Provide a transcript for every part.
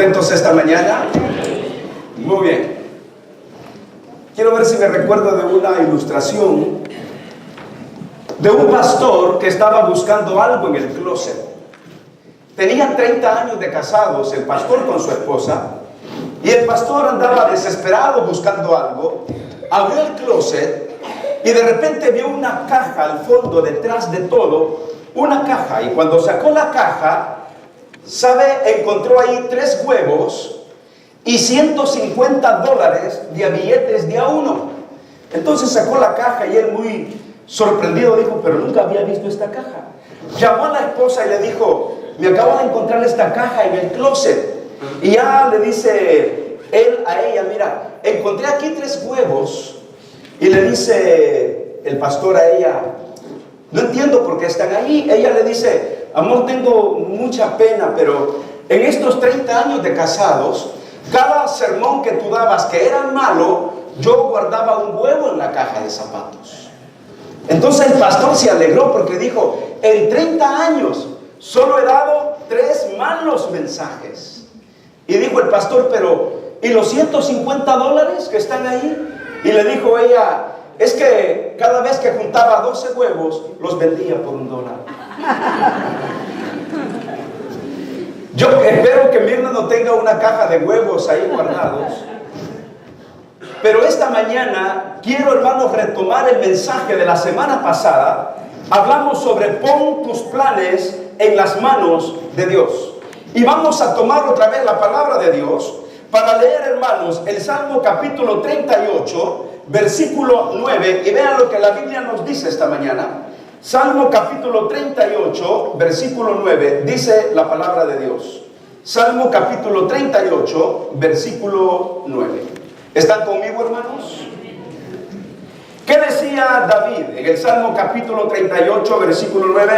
¿Contentos esta mañana? Muy bien. Quiero ver si me recuerdo de una ilustración de un pastor que estaba buscando algo en el closet. Tenían 30 años de casados el pastor con su esposa, y el pastor andaba desesperado buscando algo. Abrió el closet y de repente vio una caja al fondo, detrás de todo, una caja. Y cuando sacó la caja, encontró ahí 3 huevos y $150 de billetes de a $1. Entonces sacó la caja y él, muy sorprendido, dijo: pero nunca había visto esta caja. Llamó a la esposa y le dijo: me acabo de encontrar esta caja en el closet. Y ya le dice él a ella: mira, encontré aquí 3 huevos. Y le dice el pastor a ella: no entiendo por qué están ahí. Ella le dice: amor, tengo mucha pena, pero en estos 30 años de casados, cada sermón que tú dabas que era malo, yo guardaba un huevo en la caja de zapatos. Entonces el pastor se alegró porque dijo: en 30 años solo he dado 3 malos mensajes. Y dijo el pastor: pero ¿y los $150 que están ahí? Y le dijo ella: es que cada vez que juntaba 12 huevos, los vendía por $1. Yo espero que Mirna no tenga una caja de huevos ahí guardados. Pero esta mañana quiero, hermanos, retomar el mensaje de la semana pasada. Hablamos sobre pon tus planes en las manos de Dios. Y vamos a tomar otra vez la palabra de Dios para leer, hermanos, el Salmo capítulo 38, versículo 9. Y vean lo que la Biblia nos dice esta mañana. Salmo capítulo 38, versículo 9, dice la palabra de Dios. Salmo capítulo 38, versículo 9. ¿Están conmigo, hermanos? ¿Qué decía David en el Salmo capítulo 38, versículo 9?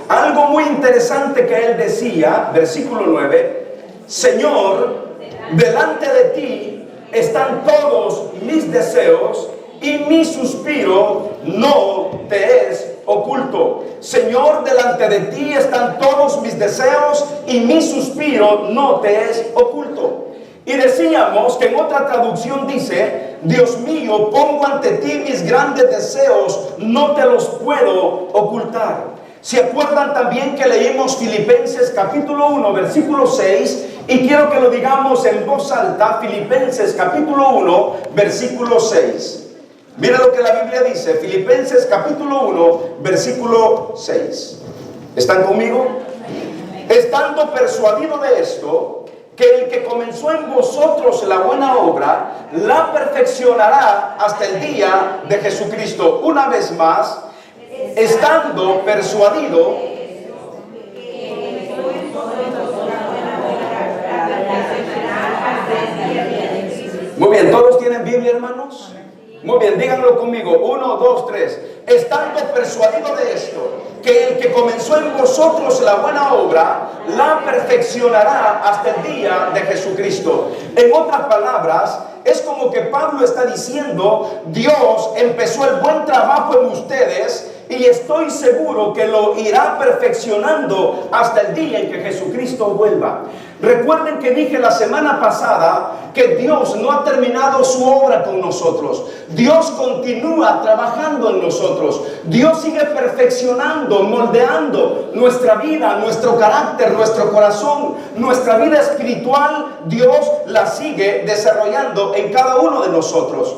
Algo muy interesante que él decía, versículo 9: Señor, delante de ti están todos mis deseos, y mi suspiro no te es oculto. Señor, delante de ti están todos mis deseos, y mi suspiro no te es oculto. Y decíamos que en otra traducción dice: Dios mío, pongo ante ti mis grandes deseos, no te los puedo ocultar. ¿Se acuerdan también que leímos Filipenses capítulo 1, versículo 6? Y quiero que lo digamos en voz alta. Filipenses capítulo 1, versículo 6. Mira lo que la Biblia dice, Filipenses capítulo 1, versículo 6. ¿Están conmigo? Estando persuadido de esto, que el que comenzó en vosotros la buena obra, la perfeccionará hasta el día de Jesucristo. Una vez más, estando persuadido. Muy bien, ¿todos tienen Biblia, hermanos? Muy bien, díganlo conmigo. 1, 2, 3. Estando persuadido de esto, que el que comenzó en vosotros la buena obra, la perfeccionará hasta el día de Jesucristo. En otras palabras, es como que Pablo está diciendo: Dios empezó el buen trabajo en ustedes, y estoy seguro que lo irá perfeccionando hasta el día en que Jesucristo vuelva. Recuerden que dije la semana pasada que Dios no ha terminado su obra con nosotros. Dios continúa trabajando en nosotros. Dios sigue perfeccionando, moldeando nuestra vida, nuestro carácter, nuestro corazón, nuestra vida espiritual. Dios la sigue desarrollando en cada uno de nosotros.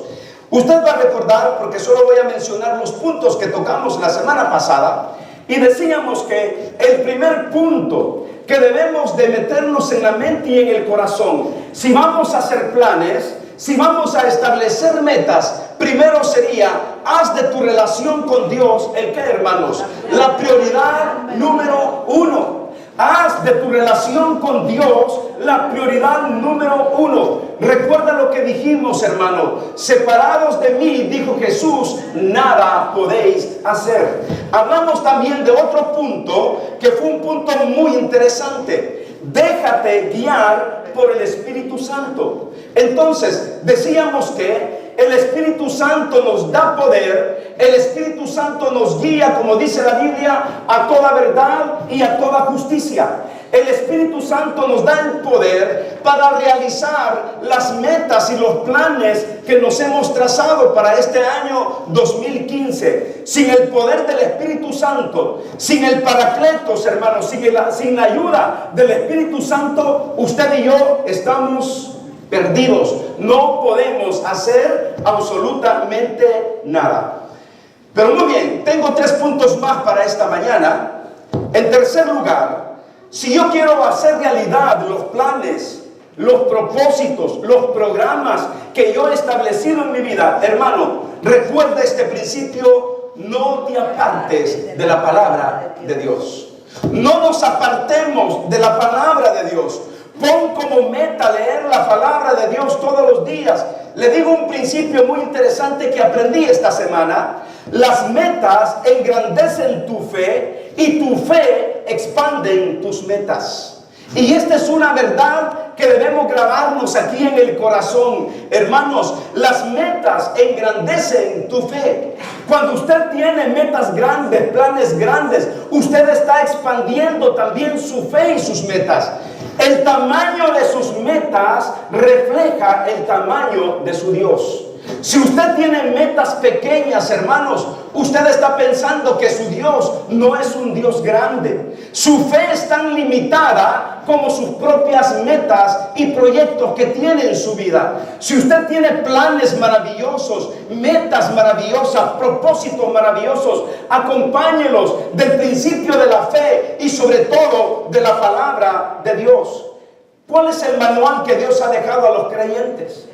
Usted va a recordar, porque solo voy a mencionar los puntos que tocamos la semana pasada, y decíamos que el primer punto que debemos de meternos en la mente y en el corazón, si vamos a hacer planes, si vamos a establecer metas, primero sería: haz de tu relación con Dios el que, hermanos, la prioridad número 1. Haz de tu relación con Dios la prioridad número 1. Recuerda lo que dijimos, hermano: separados de mí, dijo Jesús, nada podéis hacer. Hablamos también de otro punto que fue un punto muy interesante: déjate guiar por el Espíritu Santo. Entonces, decíamos que el Espíritu Santo nos da poder, el Espíritu Santo nos guía, como dice la Biblia, a toda verdad y a toda justicia. El Espíritu Santo nos da el poder para realizar las metas y los planes que nos hemos trazado para este año 2015. Sin el poder del Espíritu Santo, sin el Paracletos, hermanos, sin la ayuda del Espíritu Santo, usted y yo estamos perdidos. No podemos hacer absolutamente nada. Pero muy bien, tengo 3 puntos más para esta mañana. En tercer lugar, si yo quiero hacer realidad los planes, los propósitos, los programas que yo he establecido en mi vida, hermano, recuerda este principio: no te apartes de la palabra de Dios. No nos apartemos de la palabra de Dios. Pon como meta leer la palabra de Dios todos los días. Le digo un principio muy interesante que aprendí esta semana. Las metas engrandecen tu fe y tu fe expanden tus metas. Y esta es una verdad que debemos grabarnos aquí en el corazón. Hermanos, las metas engrandecen tu fe. Cuando usted tiene metas grandes, planes grandes, usted está expandiendo también su fe y sus metas. El tamaño de sus metas refleja el tamaño de su Dios. Si usted tiene metas pequeñas, hermanos, usted está pensando que su Dios no es un Dios grande. Su fe es tan limitada como sus propias metas y proyectos que tiene en su vida. Si usted tiene planes maravillosos, metas maravillosas, propósitos maravillosos, acompáñelos del principio de la fe y sobre todo de la palabra de Dios. ¿Cuál es el manual que Dios ha dejado a los creyentes?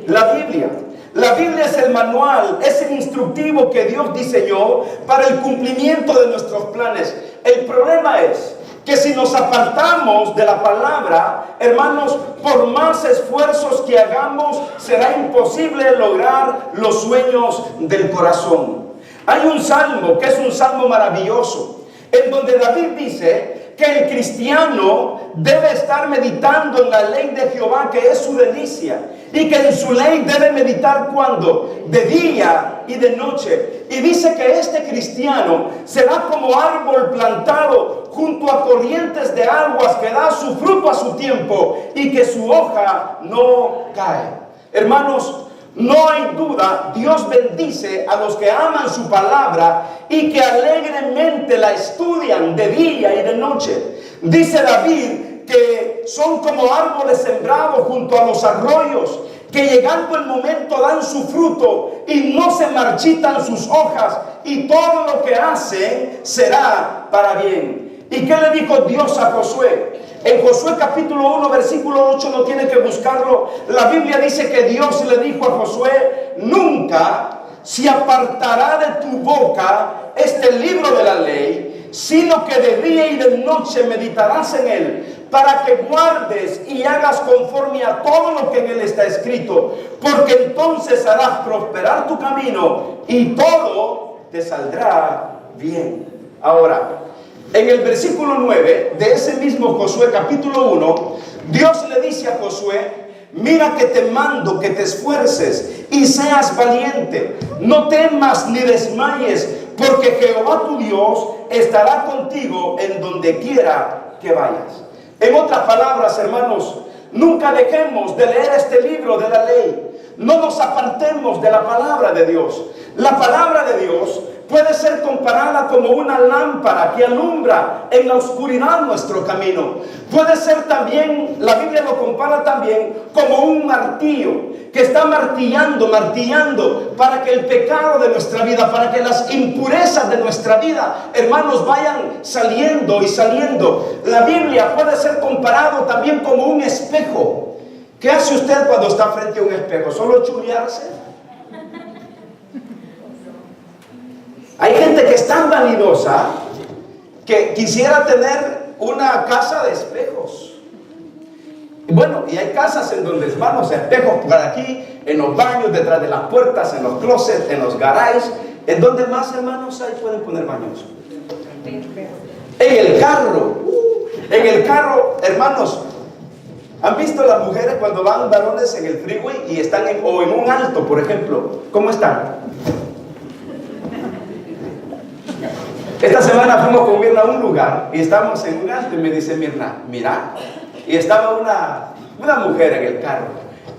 La Biblia. La Biblia es el manual, es el instructivo que Dios diseñó para el cumplimiento de nuestros planes. El problema es que si nos apartamos de la palabra, hermanos, por más esfuerzos que hagamos, será imposible lograr los sueños del corazón. Hay un salmo que es un salmo maravilloso, en donde David dice que el cristiano debe estar meditando en la ley de Jehová, que es su delicia, y que en su ley debe meditar ¿cuándo? De día y de noche. Y dice que este cristiano será como árbol plantado junto a corrientes de aguas, que da su fruto a su tiempo y que su hoja no cae. Hermanos, no hay duda, Dios bendice a los que aman su palabra y que alegremente la estudian de día y de noche. Dice David que son como árboles sembrados junto a los arroyos, que llegando el momento dan su fruto y no se marchitan sus hojas, y todo lo que hacen será para bien. ¿Y qué le dijo Dios a Josué? En Josué capítulo 1 versículo 8, no tiene que buscarlo. La Biblia dice que Dios le dijo a Josué: nunca se apartará de tu boca este libro de la ley, sino que de día y de noche meditarás en él, para que guardes y hagas conforme a todo lo que en él está escrito, porque entonces harás prosperar tu camino y todo te saldrá bien. Ahora, en el versículo 9 de ese mismo Josué capítulo 1, Dios le dice a Josué: mira que te mando que te esfuerces y seas valiente, no temas ni desmayes, porque Jehová tu Dios estará contigo en donde quiera que vayas. En otras palabras, hermanos, nunca dejemos de leer este libro de la ley. No nos apartemos de la palabra de Dios. La palabra de Dios puede ser comparada como una lámpara que alumbra en la oscuridad nuestro camino. Puede ser también, la Biblia lo compara también como un martillo que está martillando para que el pecado de nuestra vida, para que las impurezas de nuestra vida, hermanos, vayan saliendo y saliendo. La Biblia puede ser comparado también como un espejo. ¿Qué hace usted cuando está frente a un espejo? ¿Solo chulearse? Hay gente que es tan vanidosa que quisiera tener una casa de espejos. Bueno, y hay casas en donde, hermanos, espejos por aquí, en los baños, detrás de las puertas, en los closets, en los garages. ¿En donde más, hermanos, ahí pueden poner baños? En el carro. En el carro, hermanos, ¿han visto las mujeres cuando van varones en el freeway y están o en un alto, por ejemplo? ¿Cómo están? Esta semana fuimos con Mirna a un lugar y estábamos en un alto y me dice Mirna, mira, y estaba una mujer en el carro,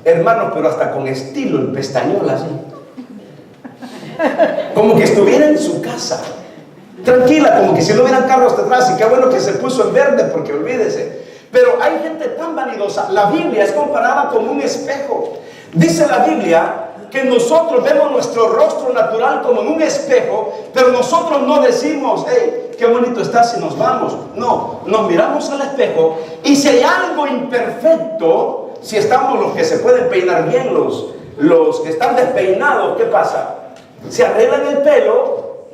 hermanos, pero hasta con estilo, en pestañola así, como que estuviera en su casa, tranquila, como que si no hubieran carros detrás. Y qué bueno que se puso en verde, porque olvídese. Pero hay gente tan vanidosa. La Biblia es comparada con un espejo. Dice la Biblia que nosotros vemos nuestro rostro natural como en un espejo, pero nosotros no decimos, hey, qué bonito estás si nos vamos. No, nos miramos al espejo y si hay algo imperfecto, si estamos los que se pueden peinar bien, los que están despeinados, ¿qué pasa? Se arreglan el pelo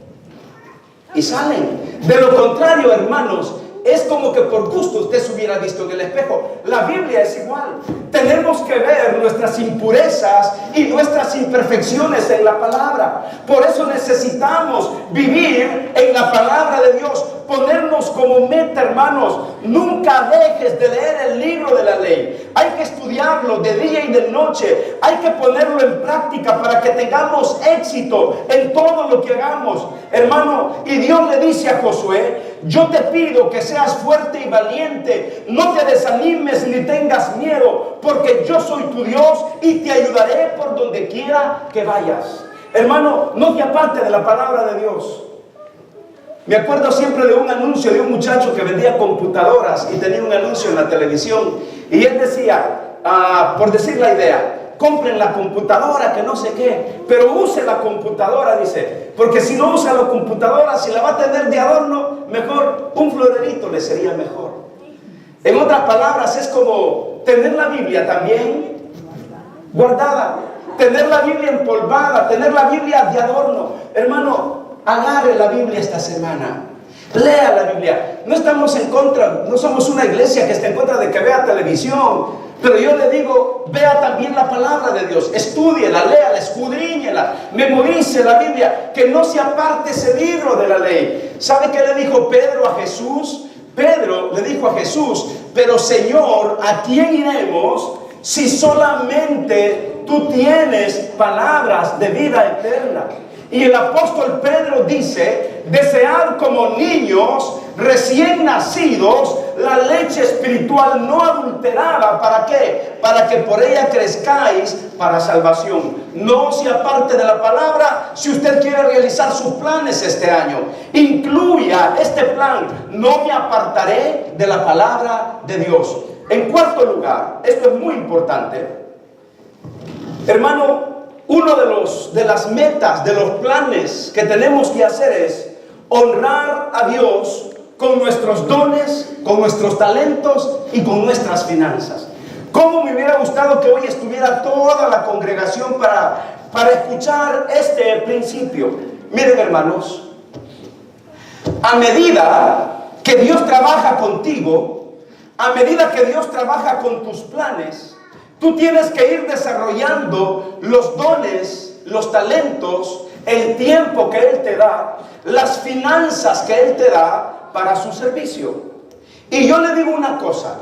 y salen. De lo contrario, hermanos, es como que por gusto usted se hubiera visto en el espejo. La Biblia es igual. Tenemos que ver nuestras impurezas y nuestras imperfecciones en la palabra. Por eso necesitamos vivir en la palabra de Dios. Ponernos como meta, hermanos. Nunca dejes de leer el libro de la ley. Hay que estudiarlo de día y de noche. Hay que ponerlo en práctica para que tengamos éxito en todo lo que hagamos, hermano. Y Dios le dice a Josué: yo te pido que seas fuerte y valiente, no te desanimes ni tengas miedo, porque yo soy tu Dios y te ayudaré por donde quiera que vayas. Hermano, no te apartes de la palabra de Dios. Me acuerdo siempre de un anuncio de un muchacho que vendía computadoras y tenía un anuncio en la televisión, y él decía, por decir la idea, compren la computadora, que no sé qué, pero use la computadora, dice, porque si no usa la computadora, si la va a tener de adorno, mejor un florerito le sería mejor. En otras palabras, es como tener la Biblia también guardada, tener la Biblia empolvada, tener la Biblia de adorno. Hermano, agarre la Biblia esta semana. Lea la Biblia. No estamos en contra, no somos una iglesia que está en contra de que vea televisión. Pero yo le digo, vea también la palabra de Dios, estúdiela, léala, escudriñela, memorice la Biblia, que no se aparte ese libro de la ley. ¿Sabe qué le dijo Pedro a Jesús? Pedro le dijo a Jesús: pero Señor, ¿a quién iremos si solamente tú tienes palabras de vida eterna? Y el apóstol Pedro dice: desead como niños recién nacidos la leche espiritual no adulterada. ¿Para qué? Para que por ella crezcáis para salvación. No se aparte de la palabra si usted quiere realizar sus planes este año. Incluya este plan: no me apartaré de la palabra de Dios. En cuarto lugar, esto es muy importante, hermano. Uno de las metas, de los planes que tenemos que hacer es honrar a Dios con nuestros dones, con nuestros talentos y con nuestras finanzas. ¿Cómo me hubiera gustado que hoy estuviera toda la congregación para escuchar este principio? Miren, hermanos, a medida que Dios trabaja contigo, a medida que Dios trabaja con tus planes, tú tienes que ir desarrollando los dones, los talentos, el tiempo que Él te da, las finanzas que Él te da para su servicio. Y yo le digo una cosa: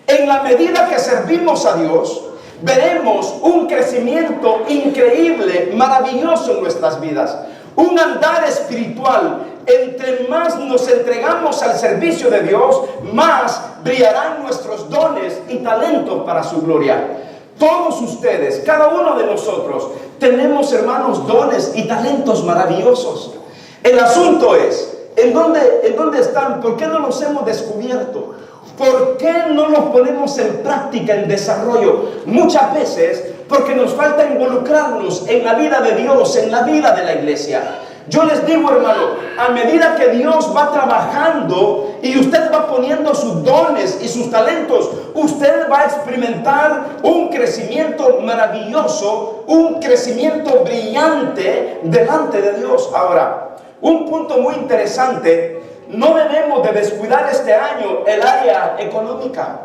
en la medida que servimos a Dios, veremos un crecimiento increíble, maravilloso en nuestras vidas. Un andar espiritual. Entre más nos entregamos al servicio de Dios, más brillarán nuestros dones y talentos para su gloria. Todos ustedes, cada uno de nosotros, tenemos, hermanos, dones y talentos maravillosos. El asunto es, ¿en dónde están? ¿Por qué no los hemos descubierto? ¿Por qué no los ponemos en práctica, en desarrollo? Muchas veces porque nos falta involucrarnos en la vida de Dios, en la vida de la iglesia. Yo les digo, hermano, a medida que Dios va trabajando y usted va poniendo sus dones y sus talentos, usted va a experimentar un crecimiento maravilloso, un crecimiento brillante delante de Dios. Ahora, un punto muy interesante: no debemos de descuidar este año el área económica.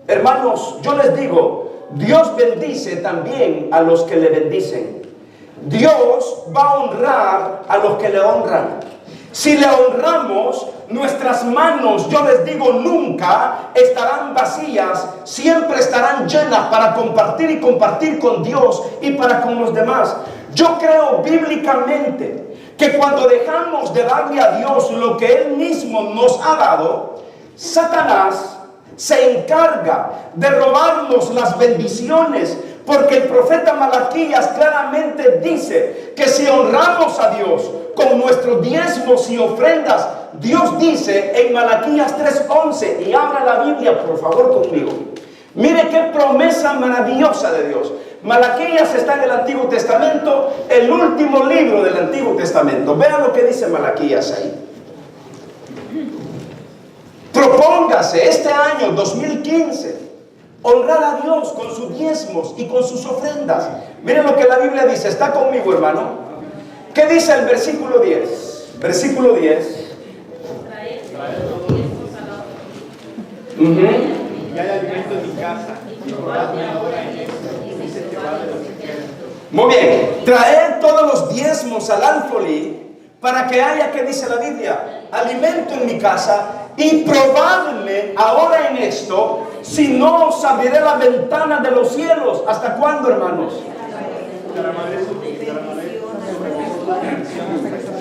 Hermanos, yo les digo, Dios bendice también a los que le bendicen. Dios va a honrar a los que le honran. Si le honramos, nuestras manos, yo les digo, nunca estarán vacías, siempre estarán llenas para compartir y compartir con Dios y para con los demás. Yo creo bíblicamente que cuando dejamos de darle a Dios lo que Él mismo nos ha dado, Satanás se encarga de robarnos las bendiciones, porque el profeta Malaquías claramente dice que si honramos a Dios con nuestros diezmos y ofrendas, Dios dice en Malaquías 3:11, y abra la Biblia por favor conmigo. Mire qué promesa maravillosa de Dios. Malaquías está en el Antiguo Testamento, el último libro del Antiguo Testamento. Vean lo que dice Malaquías ahí. Propóngase este año 2015 honrar a Dios con sus diezmos y con sus ofrendas. Miren lo que la Biblia dice. ¿Está conmigo, hermano? ¿Qué dice el versículo 10? Versículo 10. Y hay alimento en mi casa. Muy bien. Traed todos los diezmos al alfolí para que haya, ¿qué dice la Biblia? Alimento en mi casa. Y probadme ahora en esto, si no os abriré la ventana de los cielos. ¿Hasta cuándo, hermanos?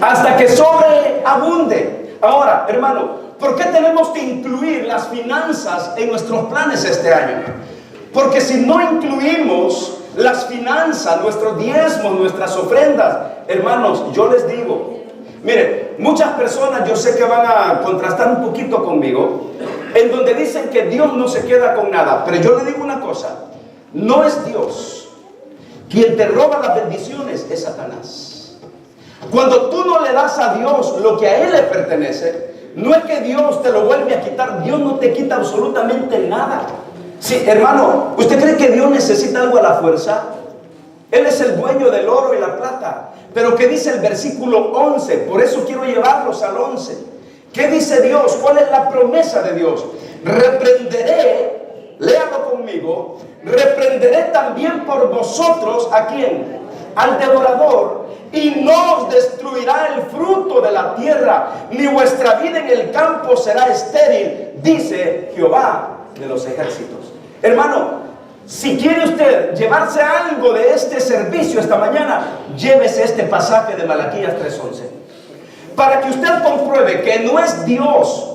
Hasta que sobreabunde. Ahora, hermano, ¿por qué tenemos que incluir las finanzas en nuestros planes este año? Porque si no incluimos las finanzas, nuestros diezmos, nuestras ofrendas, hermanos, yo les digo, miren, muchas personas yo sé que van a contrastar un poquito conmigo, en donde dicen que Dios no se queda con nada. Pero yo le digo una cosa, no es Dios quien te roba las bendiciones, es Satanás. Cuando tú no le das a Dios lo que a Él le pertenece, no es que Dios te lo vuelve a quitar. Dios no te quita absolutamente nada. Sí, hermano, ¿usted cree que Dios necesita algo a la fuerza? Él es el dueño del oro y la plata. Pero ¿qué dice el versículo 11? Por eso quiero llevarlos al 11. ¿Qué dice Dios? ¿Cuál es la promesa de Dios? Reprenderé, léalo conmigo, reprenderé también por vosotros, ¿a quién? Al devorador, y no os destruirá el fruto de la tierra, ni vuestra vida en el campo será estéril, dice Jehová de los ejércitos. Hermano, si quiere usted llevarse algo de este servicio esta mañana, llévese este pasaje de Malaquías 3:11. Para que usted compruebe que no es Dios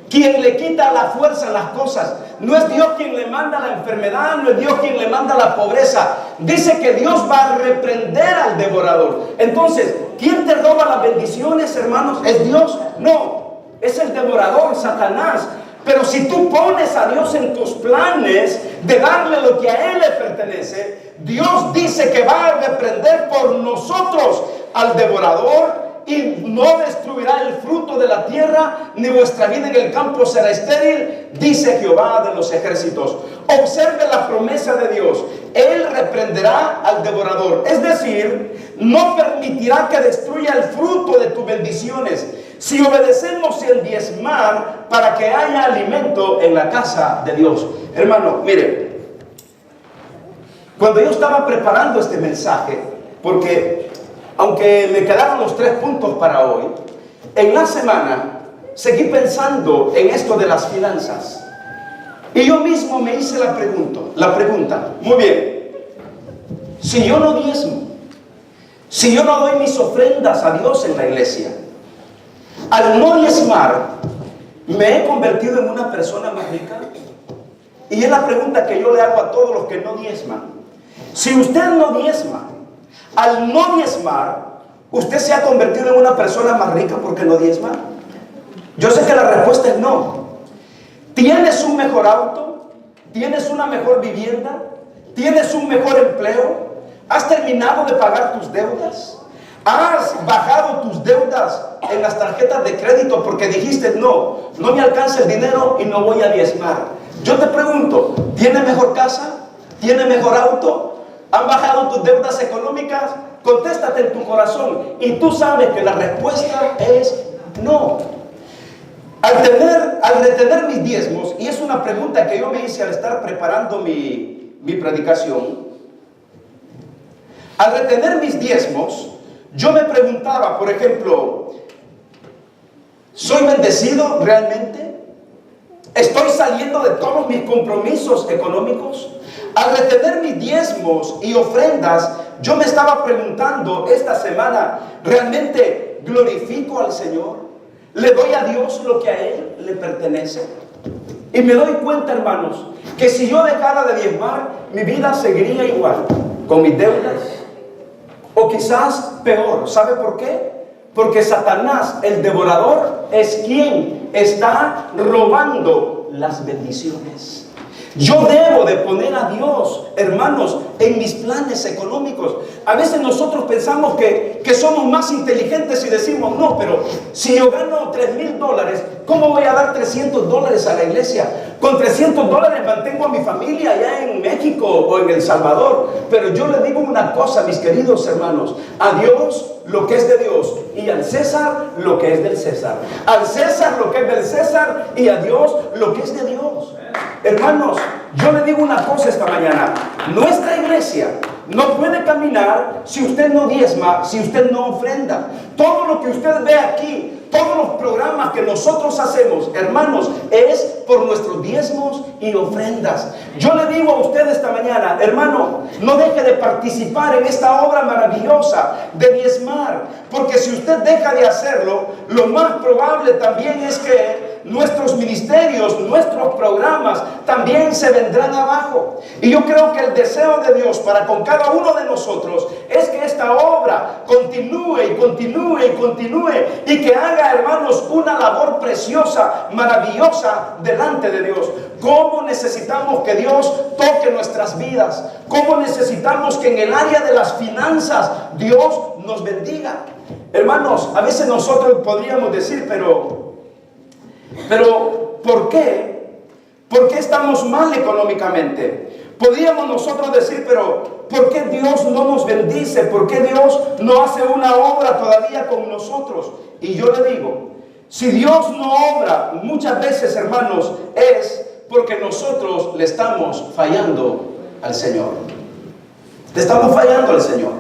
quien le quita la fuerza a las cosas. No es Dios quien le manda la enfermedad, no es Dios quien le manda la pobreza. Dice que Dios va a reprender al devorador. Entonces, ¿quién te roba las bendiciones, hermanos? ¿Es Dios? No, es el devorador, Satanás. Pero si tú pones a Dios en tus planes de darle lo que a Él le pertenece, Dios dice que va a reprender por nosotros al devorador y no destruirá el fruto de la tierra, ni vuestra vida en el campo será estéril, dice Jehová de los ejércitos. Observe la promesa de Dios. Él reprenderá al devorador, es decir, no permitirá que destruya el fruto de tus bendiciones si obedecemos el diezmar para que haya alimento en la casa de Dios. Hermano, mire, cuando yo estaba preparando este mensaje, porque aunque me quedaron los 3 puntos para hoy, en la semana seguí pensando en esto de las finanzas. Y yo mismo me hice la pregunta, muy bien, si yo no diezmo, si yo no doy mis ofrendas a Dios en la iglesia, al no diezmar, ¿me he convertido en una persona más rica? Y es la pregunta que yo le hago a todos los que no diezman. Si usted no diezma, al no diezmar, ¿usted se ha convertido en una persona más rica porque no diezma? Yo sé que la respuesta es no. ¿Tienes un mejor auto? ¿Tienes una mejor vivienda? ¿Tienes un mejor empleo? ¿Has terminado de pagar tus deudas? ¿Has bajado tus deudas en las tarjetas de crédito porque dijiste no me alcanza el dinero y no voy a diezmar? Yo te pregunto, ¿tienes mejor casa? ¿Tienes mejor auto? ¿Han bajado tus deudas económicas? Contéstate en tu corazón y tú sabes que la respuesta es no. Al retener mis diezmos, y es una pregunta que yo me hice al estar preparando mi predicación, al retener mis diezmos, yo me preguntaba, por ejemplo, ¿soy bendecido realmente? ¿Estoy saliendo de todos mis compromisos económicos? Al retener mis diezmos y ofrendas, yo me estaba preguntando esta semana, ¿realmente glorifico al Señor, le doy a Dios lo que a Él le pertenece. Y me doy cuenta, hermanos, que si yo dejara de diezmar, mi vida seguiría igual, con mis deudas, o quizás peor. ¿Sabe por qué? Porque Satanás, el devorador, es quien está robando las bendiciones. Yo debo de poner a Dios, hermanos, en mis planes económicos. A veces nosotros pensamos que somos más inteligentes y decimos, no, pero si yo gano $3,000, ¿cómo voy a dar $300 a la iglesia? Con $300 mantengo a mi familia allá en México o en El Salvador. Pero yo le digo una cosa, mis queridos hermanos, a Dios lo que es de Dios y al César lo que es del César. Al César lo que es del César y a Dios lo que es de Dios. Hermanos, yo le digo una cosa esta mañana. Nuestra iglesia no puede caminar si usted no diezma, si usted no ofrenda. Todo lo que usted ve aquí, todos los programas que nosotros hacemos, hermanos, es por nuestros diezmos y ofrendas. Yo le digo a usted esta mañana, hermano, no deje de participar en esta obra maravillosa de diezmar, porque si usted deja de hacerlo, lo más probable también es que nuestros ministerios, nuestros programas también se vendrán abajo. Y yo creo que el deseo de Dios para con cada uno de nosotros es que esta obra continúe y continúe y continúe, y que haga, hermanos, una labor preciosa, maravillosa delante de Dios. ¿Cómo necesitamos que Dios toque nuestras vidas? ¿Cómo necesitamos que en el área de las finanzas Dios nos bendiga? Hermanos, a veces nosotros podríamos decir, pero ¿por qué? ¿Por qué estamos mal económicamente? Podríamos nosotros decir, pero ¿por qué Dios no nos bendice? ¿Por qué Dios no hace una obra todavía con nosotros? Y yo le digo, si Dios no obra, muchas veces, hermanos, es porque nosotros le estamos fallando al Señor. Le estamos fallando al Señor.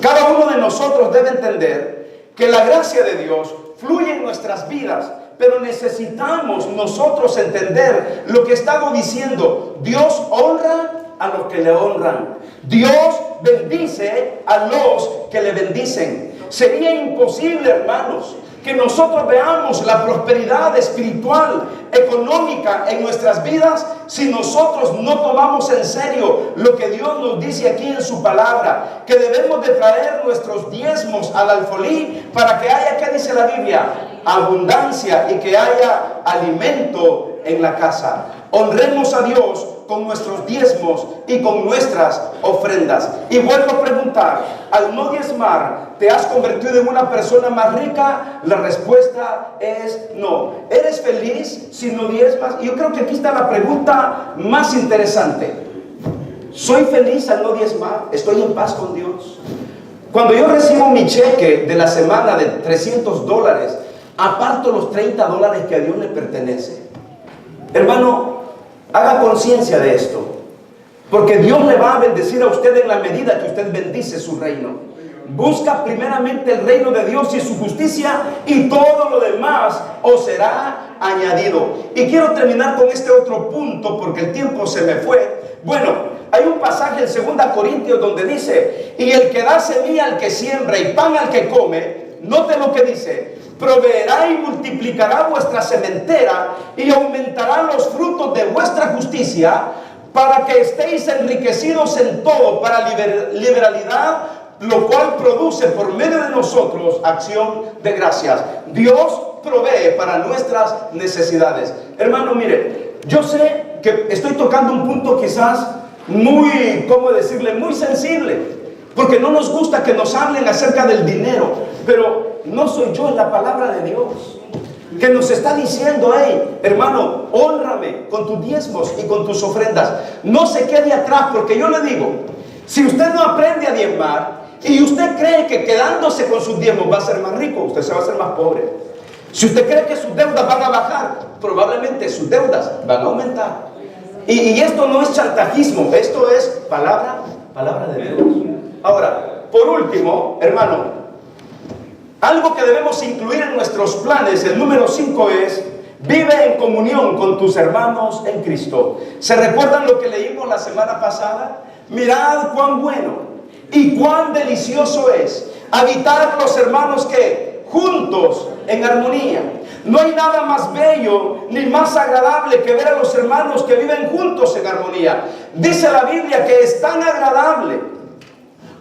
Cada uno de nosotros debe entender que la gracia de Dios fluye en nuestras vidas, pero necesitamos nosotros entender lo que estamos diciendo. Dios honra a los que le honran. Dios bendice a los que le bendicen. Sería imposible, hermanos, que nosotros veamos la prosperidad espiritual, económica en nuestras vidas si nosotros no tomamos en serio lo que Dios nos dice aquí en su palabra, que debemos de traer nuestros diezmos al alfolí para que haya, ¿qué dice la Biblia? Abundancia, y que haya alimento en la casa. Honremos a Dios con nuestros diezmos y con nuestras ofrendas. Y vuelvo a preguntar, al no diezmar, ¿te has convertido en una persona más rica? La respuesta es no. ¿Eres feliz si no diezmas? Y yo creo que aquí está la pregunta más interesante. ¿Soy feliz al no diezmar? ¿Estoy en paz con Dios? Cuando yo recibo mi cheque de la semana de $300, aparto los $30 que a Dios le pertenece. Hermano, haga conciencia de esto, porque Dios le va a bendecir a usted en la medida que usted bendice su reino. Busca primeramente el reino de Dios y su justicia, y todo lo demás os será añadido. Y quiero terminar con este otro punto porque el tiempo se me fue. Bueno, hay un pasaje en 2 Corintios donde dice, y el que da semilla al que siembra y pan al que come, note lo que dice, proveerá y multiplicará vuestra sementera y aumentará los frutos de vuestra justicia, para que estéis enriquecidos en todo para liberalidad, lo cual produce por medio de nosotros acción de gracias. Dios provee para nuestras necesidades. Hermano, mire, yo sé que estoy tocando un punto quizás muy, ¿cómo decirle?, muy sensible, porque no nos gusta que nos hablen acerca del dinero, pero no soy yo, es la palabra de Dios que nos está diciendo, hey, hermano, hónrame con tus diezmos y con tus ofrendas. No se quede atrás, porque yo le digo, si usted no aprende a diezmar y usted cree que quedándose con sus diezmos va a ser más rico, usted se va a hacer más pobre. Si usted cree que sus deudas van a bajar, probablemente sus deudas van a aumentar. Y esto no es chantajismo, esto es palabra de Dios. Ahora, por último, hermano, algo que debemos incluir en nuestros planes, el número 5 es, vive en comunión con tus hermanos en Cristo. ¿Se recuerdan lo que leímos la semana pasada? Mirad cuán bueno y cuán delicioso es habitar los hermanos que juntos en armonía. No hay nada más bello ni más agradable que ver a los hermanos que viven juntos en armonía. Dice la Biblia que es tan agradable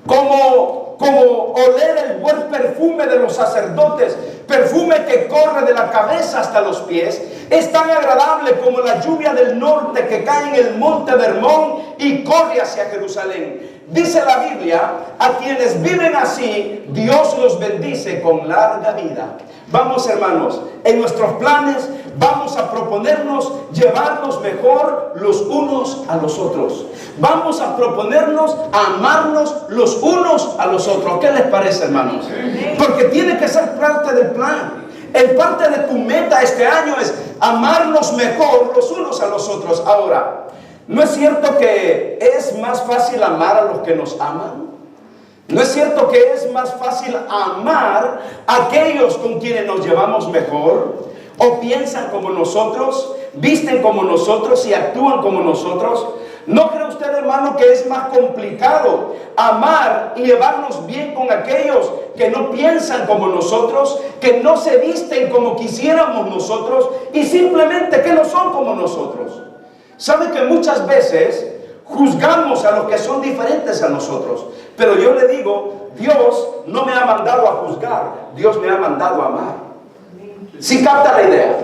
como oler el buen perfume de los sacerdotes, perfume que corre de la cabeza hasta los pies. Es tan agradable como la lluvia del norte que cae en el monte de Hermón y corre hacia Jerusalén. Dice la Biblia, a quienes viven así, Dios los bendice con larga vida. Vamos, hermanos, en nuestros planes vamos a proponernos llevarnos mejor los unos a los otros. Vamos a proponernos amarnos los unos a los otros. ¿Qué les parece, hermanos? Porque tiene que ser parte del plan. El parte de tu meta este año es amarnos mejor los unos a los otros. Ahora, ¿no es cierto que es más fácil amar a los que nos aman? ¿No es cierto que es más fácil amar a aquellos con quienes nos llevamos mejor? ¿O piensan como nosotros, visten como nosotros y actúan como nosotros? ¿No cree usted, hermano, que es más complicado amar y llevarnos bien con aquellos que no piensan como nosotros, que no se visten como quisiéramos nosotros y simplemente que no son como nosotros? ¿Sabe que muchas veces juzgamos a los que son diferentes a nosotros? Pero yo le digo, Dios no me ha mandado a juzgar, Dios me ha mandado a amar. ¿Sí capta la idea?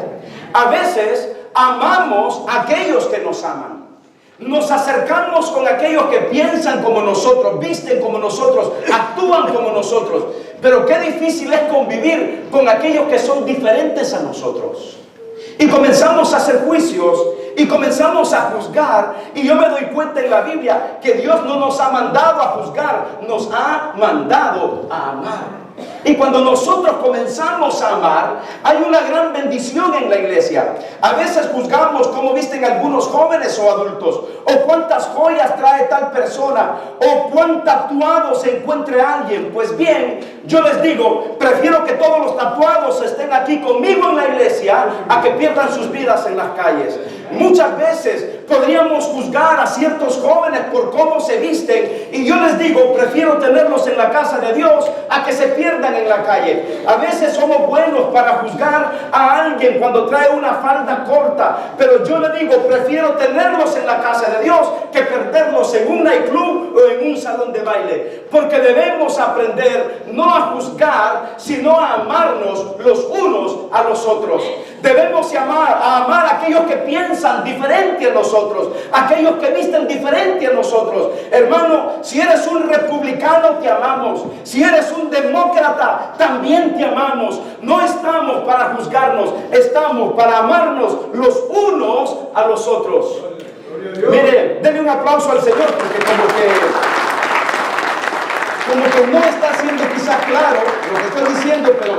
A veces amamos a aquellos que nos aman. Nos acercamos con aquellos que piensan como nosotros, visten como nosotros, actúan como nosotros. Pero qué difícil es convivir con aquellos que son diferentes a nosotros. Y comenzamos a hacer juicios y comenzamos a juzgar. Y yo me doy cuenta en la Biblia que Dios no nos ha mandado a juzgar, nos ha mandado a amar. Y cuando nosotros comenzamos a amar, hay una gran bendición en la iglesia. A veces juzgamos cómo visten algunos jóvenes o adultos, o cuántas joyas trae tal persona, o cuán tatuado se encuentre alguien. Pues bien, yo les digo, prefiero que todos los tatuados estén aquí conmigo en la iglesia a que pierdan sus vidas en las calles. Muchas veces podríamos juzgar a ciertos jóvenes por cómo se visten, y yo les digo, prefiero tenerlos en la casa de Dios a que se pierdan en la calle. A veces somos buenos para juzgar a alguien cuando trae una falda corta, pero yo le digo, prefiero tenerlos en la casa de Dios que perderlos en un nightclub o en un salón de baile. Porque debemos aprender no a juzgar, sino a amarnos los unos a los otros. Debemos amar a aquellos que piensan diferente a nosotros, aquellos que visten diferente a nosotros. Hermano, si eres un republicano, te amamos. Si eres un demócrata, también te amamos. No estamos para juzgarnos, estamos para amarnos los unos a los otros. Mire, denle un aplauso al Señor, porque como que no está siendo quizás claro lo que estoy diciendo, pero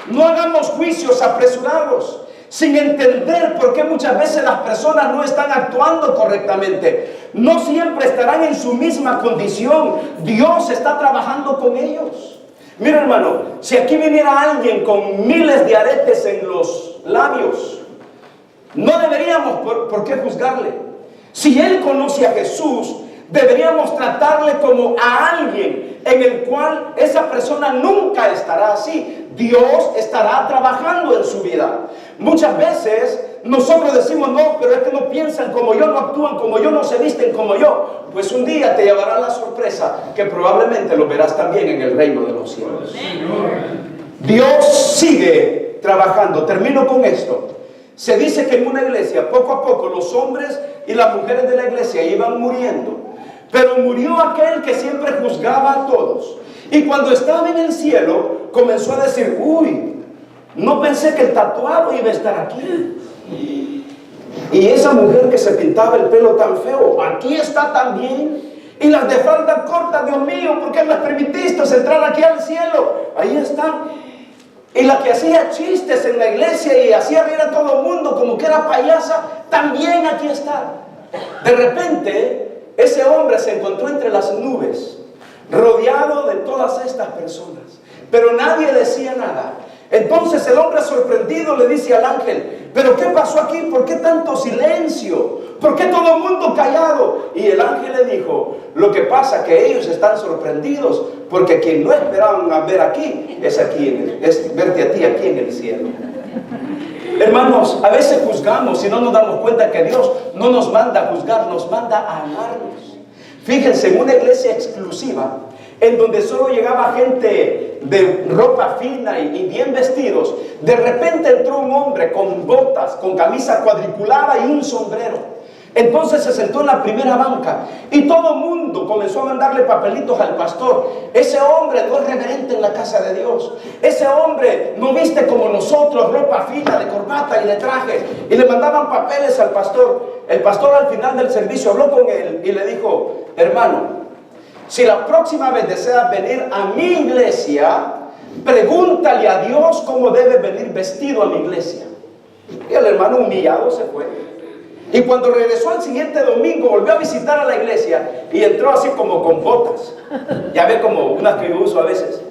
no hagamos juicios apresurados, sin entender por qué muchas veces las personas no están actuando correctamente. No siempre estarán en su misma condición. Dios está trabajando con ellos. Mira, hermano, si aquí viniera alguien con miles de aretes en los labios, no deberíamos por qué juzgarle. Si él conoce a Jesús, deberíamos tratarle como a alguien en el cual esa persona nunca estará así. Dios estará trabajando en su vida. Muchas veces nosotros decimos, no, pero es que no piensan como yo, no actúan como yo, no se visten como yo. Pues un día te llevará la sorpresa que probablemente lo verás también en el reino de los cielos. Dios sigue trabajando. Termino con esto. Se dice que en una iglesia, poco a poco, los hombres y las mujeres de la iglesia iban muriendo. Pero murió aquel que siempre juzgaba a todos. Y cuando estaba en el cielo, comenzó a decir, uy, no pensé que el tatuado iba a estar aquí. Y esa mujer que se pintaba el pelo tan feo, aquí está también. Y las de falda corta, Dios mío, ¿por qué me permitiste entrar aquí al cielo? Ahí están. Y la que hacía chistes en la iglesia y hacía reír a todo el mundo como que era payasa, también aquí está. De repente, ese hombre se encontró entre las nubes, rodeado de todas estas personas, pero nadie decía nada. Entonces el hombre sorprendido le dice al ángel, ¿Pero qué pasó aquí? ¿Por qué tanto silencio? ¿Por qué todo el mundo callado? Y el ángel le dijo, lo que pasa es que ellos están sorprendidos, porque quien no esperaban a ver aquí, es verte a ti aquí en el cielo. Hermanos, a veces juzgamos y no nos damos cuenta que Dios no nos manda a juzgar, nos manda a amarnos. Fíjense, en una iglesia exclusiva, en donde solo llegaba gente de ropa fina y bien vestidos, de repente entró un hombre con botas, con camisa cuadriculada y un sombrero. Entonces se sentó en la primera banca y todo el mundo comenzó a mandarle papelitos al pastor. Ese hombre no es reverente en la casa de Dios. Ese hombre no viste como nosotros, ropa fina, de corbata y de traje. Y le mandaban papeles al pastor. El pastor al final del servicio habló con él y le dijo, hermano, si la próxima vez deseas venir a mi iglesia, pregúntale a Dios cómo debe venir vestido a mi iglesia. Y el hermano humillado se fue. Y cuando regresó al siguiente domingo, volvió a visitar a la iglesia y entró así como con botas. Ya ve como unas que yo uso a veces.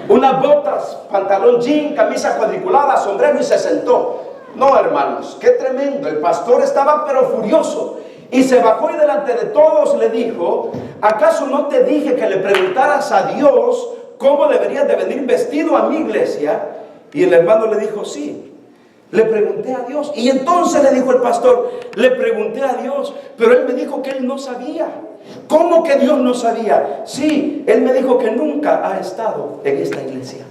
Unas botas, pantalón jean, camisa cuadriculada, sombrero y se sentó. No, hermanos, qué tremendo. El pastor estaba pero furioso. Y se bajó y delante de todos le dijo, ¿acaso no te dije que le preguntaras a Dios cómo deberías de venir vestido a mi iglesia? Y el hermano le dijo, sí. Le pregunté a Dios. Y entonces le dijo el pastor, le pregunté a Dios, pero él me dijo que él no sabía. ¿Cómo que Dios no sabía? Sí, él me dijo que nunca ha estado en esta iglesia.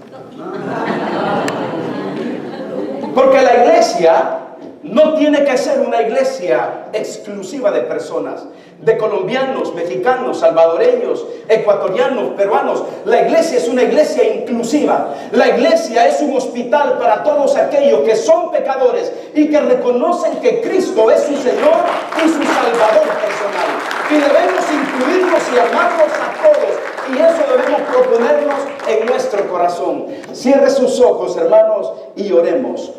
Porque la iglesia no tiene que ser una iglesia exclusiva de personas, de colombianos, mexicanos, salvadoreños, ecuatorianos, peruanos. La iglesia es una iglesia inclusiva. La iglesia es un hospital para todos aquellos que son pecadores y que reconocen que Cristo es su Señor y su Salvador personal. Y debemos incluirnos y amarlos a todos. Y eso debemos proponernos en nuestro corazón. Cierre sus ojos, hermanos, y oremos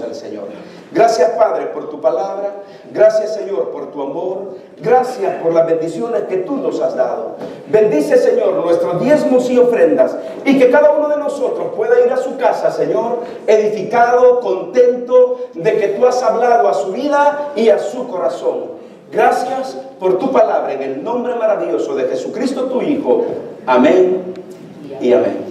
al Señor. Gracias, Padre, por tu palabra. Gracias, Señor, por tu amor. Gracias por las bendiciones que tú nos has dado. Bendice, Señor, nuestros diezmos y ofrendas, y que cada uno de nosotros pueda ir a su casa, Señor, edificado, contento de que tú has hablado a su vida y a su corazón. Gracias por tu palabra, en el nombre maravilloso de Jesucristo, tu Hijo. Amén y amén.